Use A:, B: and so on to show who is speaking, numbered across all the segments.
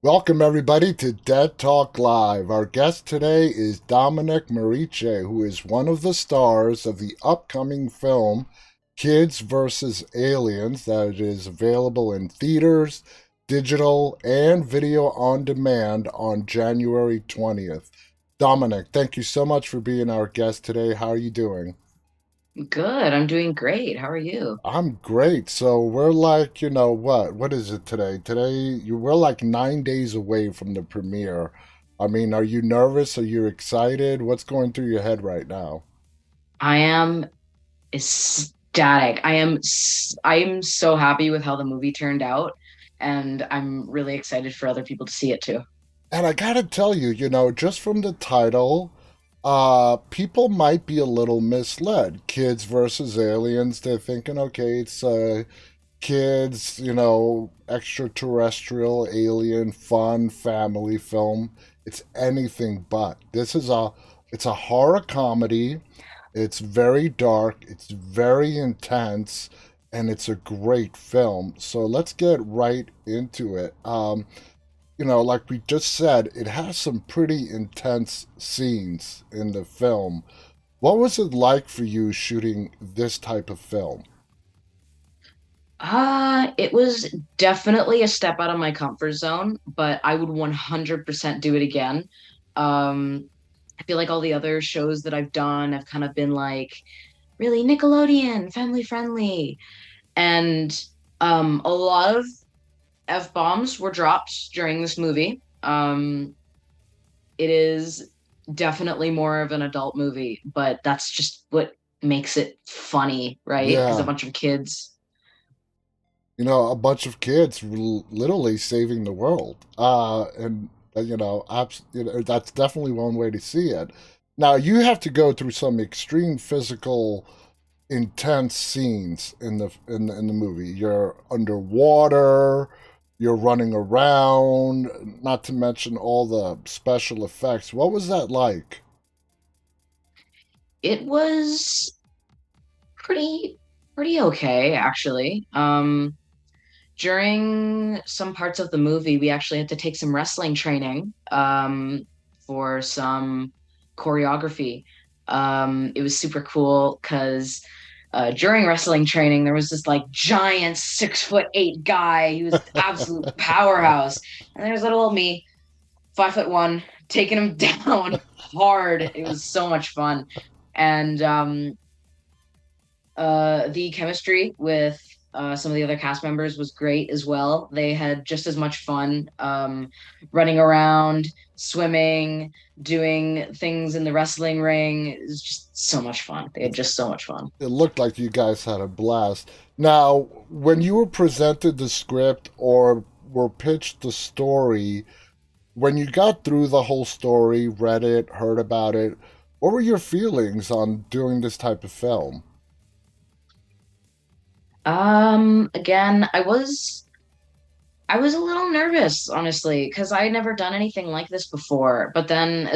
A: Welcome, everybody, to Dead Talk Live. Our guest today is Dominic Mariche, who is one of the stars of the upcoming film Kids vs. Aliens that is available in theaters, digital, and video on demand on January 20th. Dominic, thank you so much for being our guest today. How are you doing?
B: Good. I'm doing great. How are you?
A: I'm great. So we're like, what is it today? We're like 9 days away from the premiere. I mean, are you nervous? Are you excited? What's going through your head right now?
B: I am ecstatic. I am so happy with how the movie turned out, and I'm really excited for other people to see it too.
A: And I gotta tell you, just from the title, people might be a little misled. Kids versus aliens. They're thinking, okay, it's kids, extraterrestrial, alien, fun, family film. It's anything but. It's a horror comedy. It's very dark. It's very intense, and it's a great film. So let's get right into it. Like we just said, it has some pretty intense scenes in the film. What was it like for you shooting this type of film?
B: It was definitely a step out of my comfort zone, but I would 100% do it again. I feel like all the other shows that I've done have kind of been like really Nickelodeon, family friendly, and a lot of F-bombs were dropped during this movie. It is definitely more of an adult movie, but that's just what makes it funny, right? Because a
A: Yeah,
B: bunch of kids.
A: a bunch of kids literally saving the world. And that's definitely one way to see it. Now you have to go through some extreme physical, intense scenes in the movie. You're underwater, you're running around, not to mention all the special effects. What was that like?
B: It was pretty pretty okay, actually. During some parts of the movie, we actually had to take some wrestling training for some choreography. It was super cool because during wrestling training, there was this like giant 6'8" guy. He was absolute powerhouse, and there's little old me, 5'1", taking him down hard. It was so much fun, and the chemistry with some of the other cast members was great as well. They had just as much fun running around, swimming, doing things in the wrestling ring. It was just so much fun. They had just so much fun.
A: It looked like you guys had a blast. Now, when you were presented the script or were pitched the story, when you got through the whole story, read it, heard about it, what were your feelings on doing this type of film?
B: Again, I was a little nervous, honestly, because I had never done anything like this before. But then,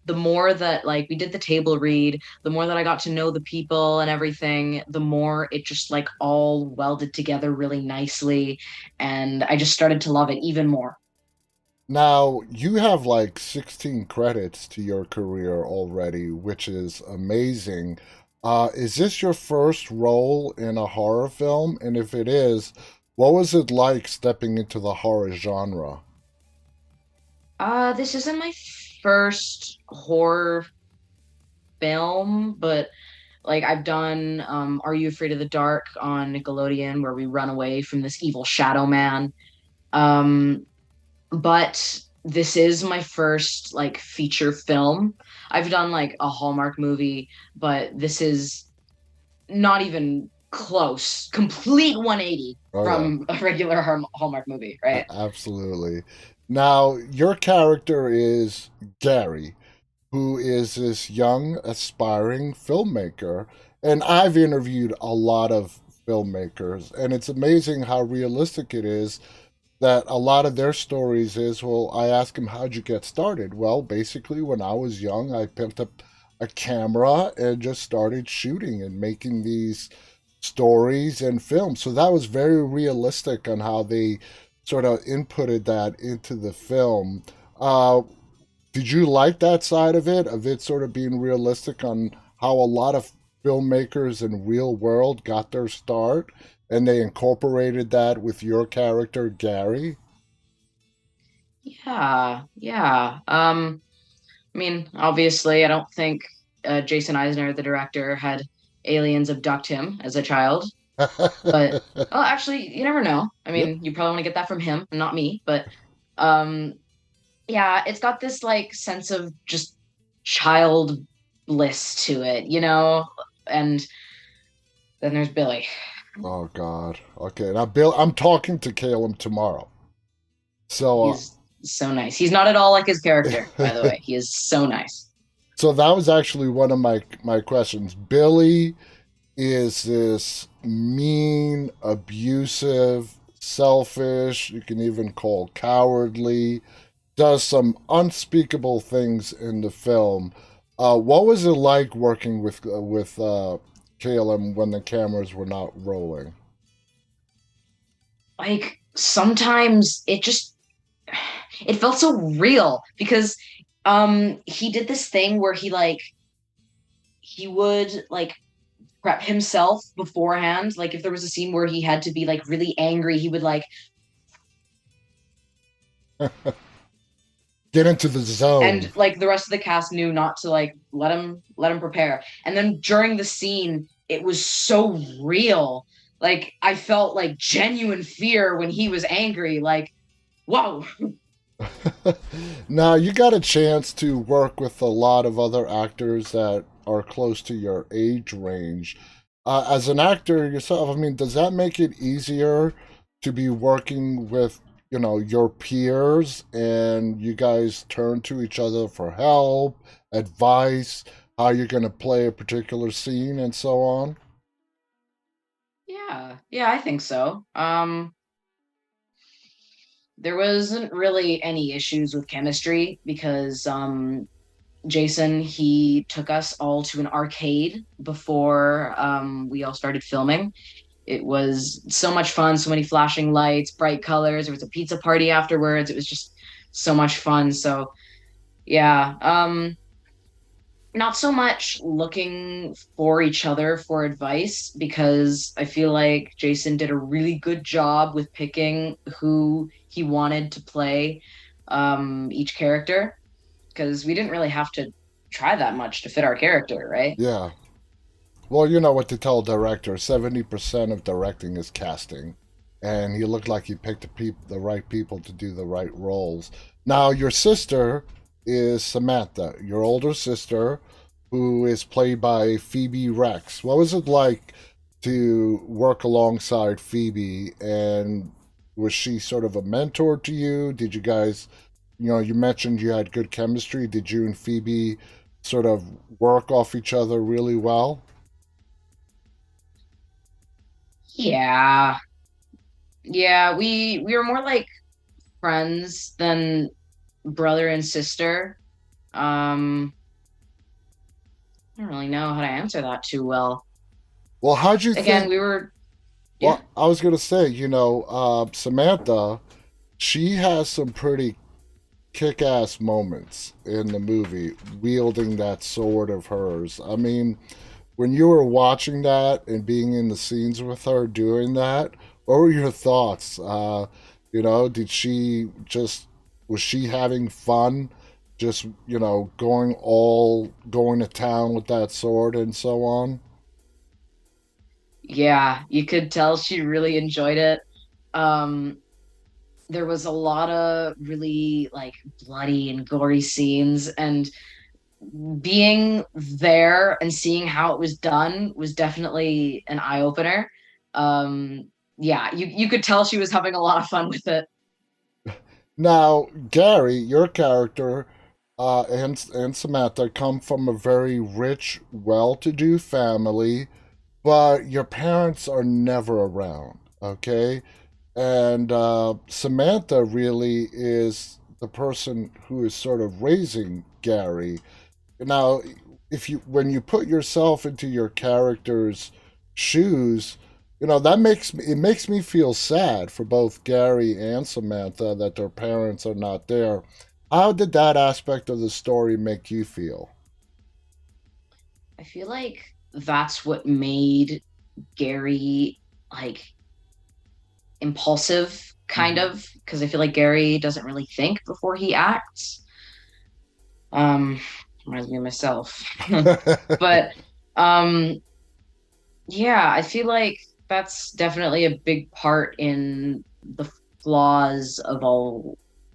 B: the more that like we did the table read, the more that I got to know the people and everything, the more it just like all welded together really nicely, and I just started to love it even more.
A: Now, you have like 16 credits to your career already, which is amazing. Is this your first role in a horror film? And if it is, what was it like stepping into the horror genre?
B: This isn't my first horror film, but like I've done Are You Afraid of the Dark on Nickelodeon, where we run away from this evil shadow man. Um, but this is my first like feature film. I've done like a Hallmark movie, but this is not even close. Complete 180
A: Oh, yeah.
B: from a regular Hallmark movie, right?
A: Absolutely. Now, your character is Gary, who is this young, aspiring filmmaker. And I've interviewed a lot of filmmakers, and it's amazing how realistic it is that a lot of their stories is, well, I ask them, how'd you get started? Well, basically, when I was young, I picked up a camera and just started shooting and making these stories and films. So that was very realistic on how they sort of inputted that into the film. Uh, did you like that side of it sort of being realistic on how a lot of filmmakers in real world got their start, and they incorporated that with your character, Gary?
B: Yeah, yeah. I mean, obviously, I don't think Jason Eisner, the director, had aliens abduct him as a child. But well, actually, you never know. I
A: Yep.
B: mean, you probably want to get that from him and not me. But um, yeah, it's got this like sense of just child bliss to it, you know? And then there's Billy.
A: Oh God. Okay. Now, Bill, I'm talking to Caleb tomorrow. So,
B: He's so nice. He's not at all like his character, by the way. He is so nice.
A: so that was actually one of my questions. Billy is this mean, abusive, selfish. You can even call cowardly. Does some unspeakable things in the film. What was it like working with Caleb when the cameras were not rolling?
B: Like sometimes it felt so real because he did this thing where he would like prep himself beforehand. Like if there was a scene where he had to be like really angry, he would like
A: Get into the zone.
B: and like the rest of the cast knew not to like let him prepare. And then during the scene, it was so real. Like I felt like genuine fear when he was angry. Like, whoa.
A: Now, you got a chance to work with a lot of other actors that are close to your age range. As an actor yourself, I mean, does that make it easier to be working with, your peers and you guys turn to each other for help, advice, how you're going to play a particular scene, and so on?
B: Yeah, yeah, I think so. There wasn't really any issues with chemistry because Jason, he took us all to an arcade before we all started filming. It was so much fun, so many flashing lights, bright colors. There was a pizza party afterwards. It was just so much fun. So, yeah, not so much looking for each other for advice because I feel like Jason did a really good job with picking who he wanted to play each character because we didn't really have to try that much to fit our character, right?
A: Yeah. Well, you know what to tell a director. 70% of directing is casting. And he looked like he picked the right people to do the right roles. Now, your sister is Samantha, your older sister, who is played by Phoebe Rex. What was it like to work alongside Phoebe? And was she sort of a mentor to you? Did you guys, you mentioned you had good chemistry. Did you and Phoebe sort of work off each other really well?
B: Yeah. Yeah, we were more like friends than brother and sister. Um, I don't really know how to answer that too well.
A: Well, how'd you
B: Again,
A: think?
B: we were, yeah.
A: Well, I was gonna say, Samantha, she has some pretty kick-ass moments in the movie, wielding that sword of hers. I mean, when you were watching that and being in the scenes with her doing that, what were your thoughts? Did she just was she having fun? Just going to town with that sword and so on.
B: Yeah, you could tell she really enjoyed it. Um, there was a lot of really like bloody and gory scenes, and being there and seeing how it was done was definitely an eye opener. Yeah, you could tell she was having a lot of fun with it.
A: Now, Gary, your character, and Samantha come from a very rich, well-to-do family, but your parents are never around. Okay, and Samantha really is the person who is sort of raising Gary. Now, if you when you put yourself into your character's shoes, That makes me feel sad for both Gary and Samantha that their parents are not there. How did that aspect of the story make you feel?
B: I feel like that's what made Gary like impulsive, kind
A: Hmm.
B: of, because I feel like Gary doesn't really think before he acts. Um, Reminds me of myself. But um, yeah, I feel like that's definitely a big part in the flaws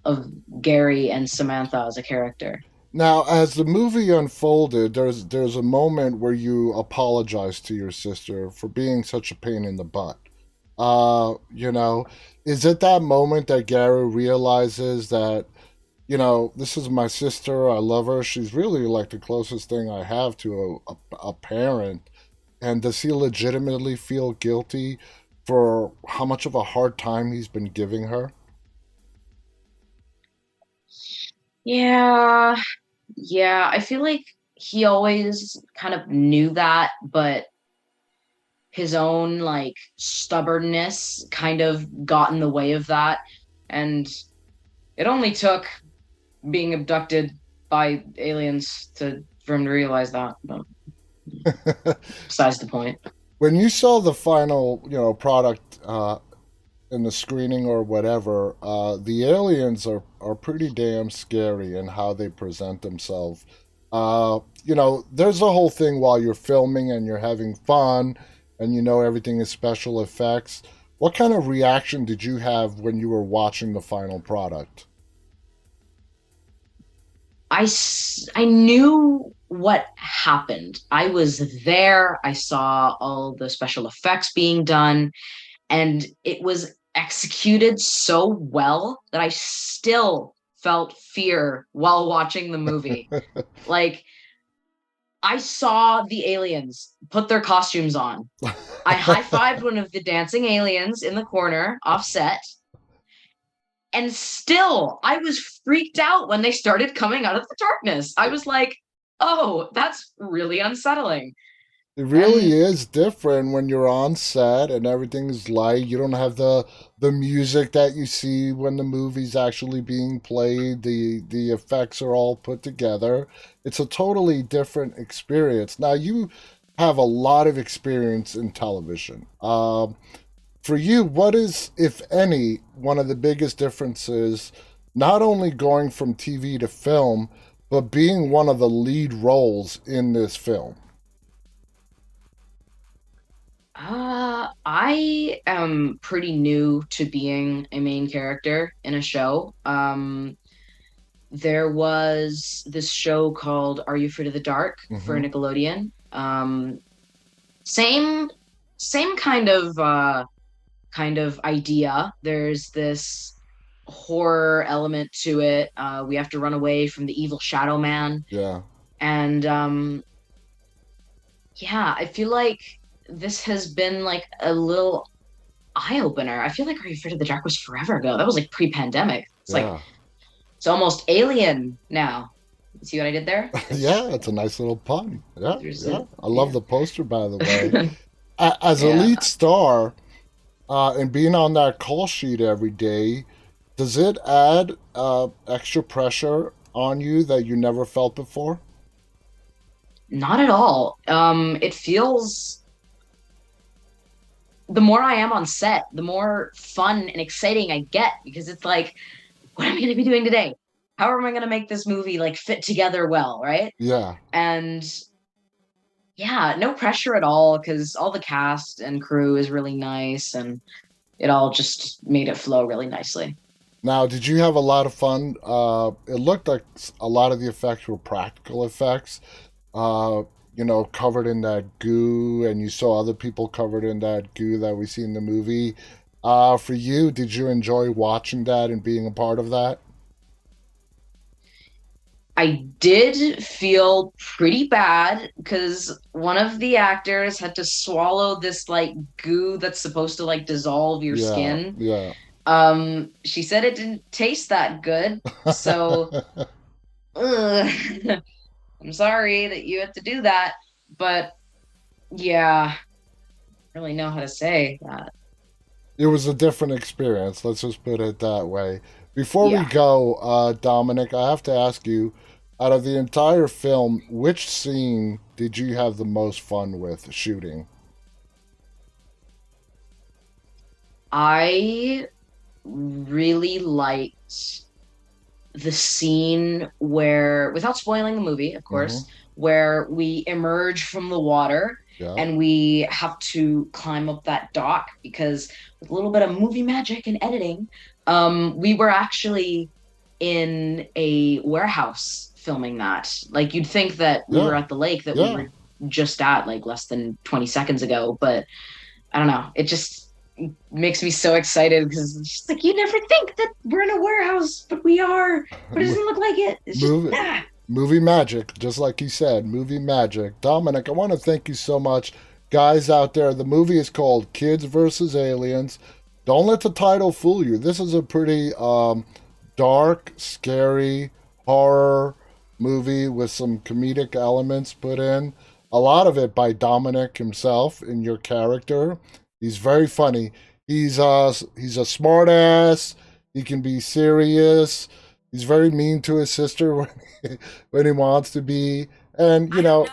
B: of Gary and Samantha as a character.
A: Now, as the movie unfolded, there's a moment where you apologize to your sister for being such a pain in the butt. You know, is it that moment that Gary realizes that, this is my sister, I love her, she's really like the closest thing I have to a parent, and does he legitimately feel guilty for how much of a hard time he's been giving her?
B: Yeah, yeah, I feel like he always kind of knew that, but his own like stubbornness kind of got in the way of that. And it only took being abducted by aliens to for him to realize that. But besides the point.
A: When you saw the final, product in the screening or whatever, the aliens are pretty damn scary in how they present themselves. There's a whole thing while you're filming and you're having fun and everything is special effects. What kind of reaction did you have when you were watching the final product?
B: I knew what happened. I was there. I saw all the special effects being done, and it was executed so well that I still felt fear while watching the movie. Like, I saw the aliens put their costumes on. I high fived one of the dancing aliens in the corner offset. And still, I was freaked out when they started coming out of the darkness. I was like, oh, that's really unsettling.
A: It really
B: And
A: is different when you're on set and everything's light. You don't have the music that you see when the movie's actually being played. The effects are all put together. It's a totally different experience. Now you have a lot of experience in television. For you, what is, if any, one of the biggest differences, not only going from TV to film, but being one of the lead roles in this film?
B: I am pretty new to being a main character in a show. There was this show called Are You Afraid of the Dark for
A: Hmm.
B: Nickelodeon. Same same kind of idea. There's this horror element to it. We have to run away from the evil shadow man.
A: Yeah.
B: And yeah, I feel like this has been like a little eye opener. I feel like Are You Afraid of the Dark was forever ago. That was like pre-pandemic. It's like
A: Yeah.
B: it's almost alien now. You see what I did there?
A: Yeah, it's a nice little pun. Yeah,
B: There's
A: yeah.
B: a
A: I love
B: yeah.
A: the poster, by the way. As a
B: Yeah.
A: lead star, and being on that call sheet every day, does it add extra pressure on you that you never felt before?
B: Not at all. It feels the more I am on set, the more fun and exciting I get because it's like, what am I going to be doing today? How am I going to make this movie like fit together well, right?
A: Yeah.
B: And yeah, no pressure at all because all the cast and crew is really nice and it all just made it flow really nicely.
A: Now, did you have a lot of fun? It looked like a lot of the effects were practical effects, uh, covered in that goo, and you saw other people covered in that goo that we see in the movie. For you, did you enjoy watching that and being a part of that?
B: I did feel pretty bad because one of the actors had to swallow this like goo that's supposed to like dissolve your
A: Yeah,
B: skin.
A: yeah.
B: She said it didn't taste that good. So, ugh, I'm sorry that you had to do that. But yeah, really know how to say that.
A: It was a different experience. Let's just put it that way. Before we
B: Yeah.
A: go, Dominic, I have to ask you, out of the entire film, which scene did you have the most fun with shooting?
B: I really liked the scene where, without spoiling the movie, of
A: Mm-hmm.
B: course, where we emerge from the water
A: Yeah.
B: and we have to climb up that dock because with a little bit of movie magic and editing, we were actually in a warehouse filming that. Like you'd think that we were
A: Yeah.
B: at the lake that we
A: Yeah.
B: were just at like less than 20 seconds ago, but I don't know. It just makes me so excited because it's just like you never think that we're in a warehouse, but we are. But it doesn't look like it. It's just
A: Movie, movie magic, just like you said, movie magic. Dominic, I want to thank you so much. Guys out there, the movie is called Kids versus Aliens. Don't let the title fool you. This is a pretty dark, scary horror movie with some comedic elements put in. A lot of it by Dominic himself in your character. He's very funny. He's a smart ass. He can be serious. He's very mean to his sister when he wants to be. And, you know,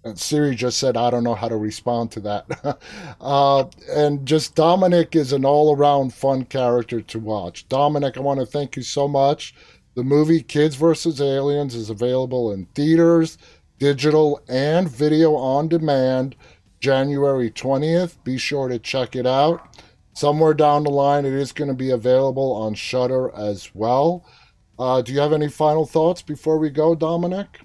A: and Siri just said, I don't know how to respond to that. And just Dominic is an all around fun character to watch. Dominic, I want to thank you so much. The movie Kids vs. Aliens is available in theaters, digital, and video on demand January 20th. Be sure to check it out. Somewhere down the line, it is going to be available on Shudder as well. Do you have any final thoughts before we go, Dominic?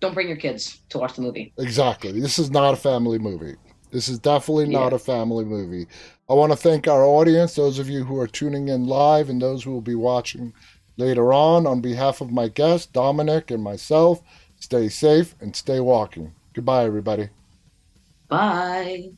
B: don't bring your kids to watch the movie.
A: Exactly. This is not a family movie. This is definitely not
B: Yeah.
A: a family movie. I want to thank our audience, those of you who are tuning in live and those who will be watching later on. On behalf of my guest, Dominic, and myself, stay safe and stay walking. Goodbye, everybody.
B: Bye.